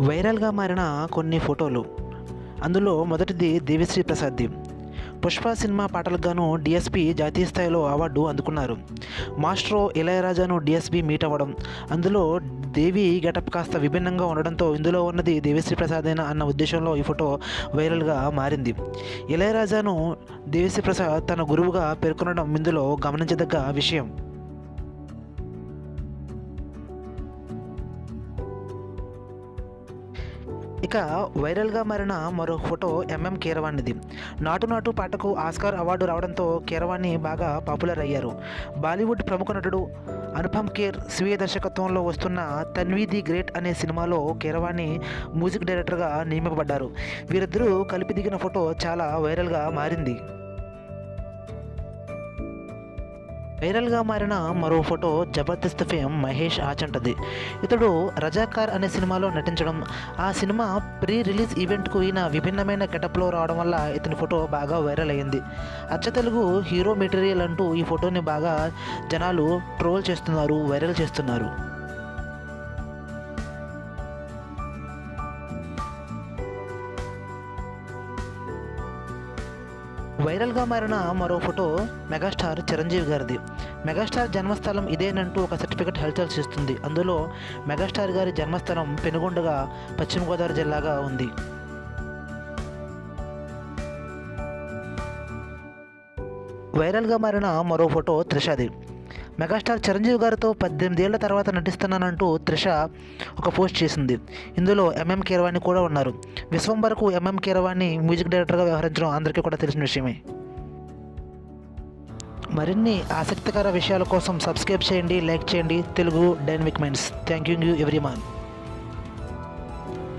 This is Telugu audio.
వైరల్గా మారిన కొన్ని ఫోటోలు. అందులో మొదటిది దేవిశ్రీ ప్రసాద్ది. పుష్ప సినిమా పాటలకు గాను డిఎస్పి జాతీయ స్థాయిలో అవార్డు అందుకున్నారు. మాస్ట్రో ఇళయరాజాను డిఎస్పి మీట్ అవ్వడం, అందులో దేవి గెటప్ కాస్త విభిన్నంగా ఉండడంతో ఇందులో ఉన్నది దేవిశ్రీ ప్రసాదేనా అన్న ఉద్దేశంలో ఈ ఫోటో వైరల్గా మారింది. ఇళయరాజాను దేవిశ్రీ ప్రసాద్ తన గురువుగా పేర్కొనడం ఇందులో గమనించదగ్గ విషయం. ఇక వైరల్గా మారిన మరో ఫోటో ఎంఎం కీరవాణిది. నాటు నాటు పాటకు ఆస్కార్ అవార్డు రావడంతో కీరవాణి బాగా పాపులర్ అయ్యారు. బాలీవుడ్ ప్రముఖ నటుడు అనుపమ్ ఖేర్ స్వీయ దర్శకత్వంలో వస్తున్న తన్వీ ది గ్రేట్ అనే సినిమాలో కీరవాణి మ్యూజిక్ డైరెక్టర్గా నియమింపబడ్డారు. వీరిద్దరూ కలిపి దిగిన ఫోటో చాలా వైరల్గా మారింది. వైరల్గా మారిన మరో ఫోటో జబర్దస్త్ ఫేమ్ మహేష్ ఆచంటది. ఇతడు రజాకార్ అనే సినిమాలో నటించడం, ఆ సినిమా ప్రీ రిలీజ్ ఈవెంట్కు ఈయన విభిన్నమైన గెటప్లో రావడం వల్ల ఇతని ఫోటో బాగా వైరల్ అయ్యింది. అచ్చ తెలుగు హీరో మెటీరియల్ అంటూ ఈ ఫోటోని బాగా జనాలు ట్రోల్ చేస్తున్నారు, వైరల్ చేస్తున్నారు. వైరల్గా మారిన మరో ఫోటో మెగాస్టార్ చిరంజీవి గారిది. మెగాస్టార్ జన్మస్థలం ఇదేనంటూ ఒక సర్టిఫికెట్ హల్చల్ చేస్తుంది. అందులో మెగాస్టార్ గారి జన్మస్థలం పెనుగొండగా పశ్చిమ గోదావరి జిల్లాగా ఉంది. వైరల్గా మారిన మరో ఫోటో త్రిషది. మెగాస్టార్ చిరంజీవి గారితో 18 ఏళ్ల తర్వాత నటిస్తున్నానంటూ త్రిష ఒక పోస్ట్ చేసింది. ఇందులో ఎంఎం కీరవాణి కూడా ఉన్నారు. విశ్వంబరకు ఎంఎం కీరవాణి మ్యూజిక్ డైరెక్టర్గా వ్యవహరించడం అందరికీ కూడా తెలిసిన విషయమే. మరిన్ని ఆసక్తికర విషయాల కోసం సబ్స్క్రైబ్ చేయండి, లైక్ చేయండి Telugu dynamic minds. Thank you everyone.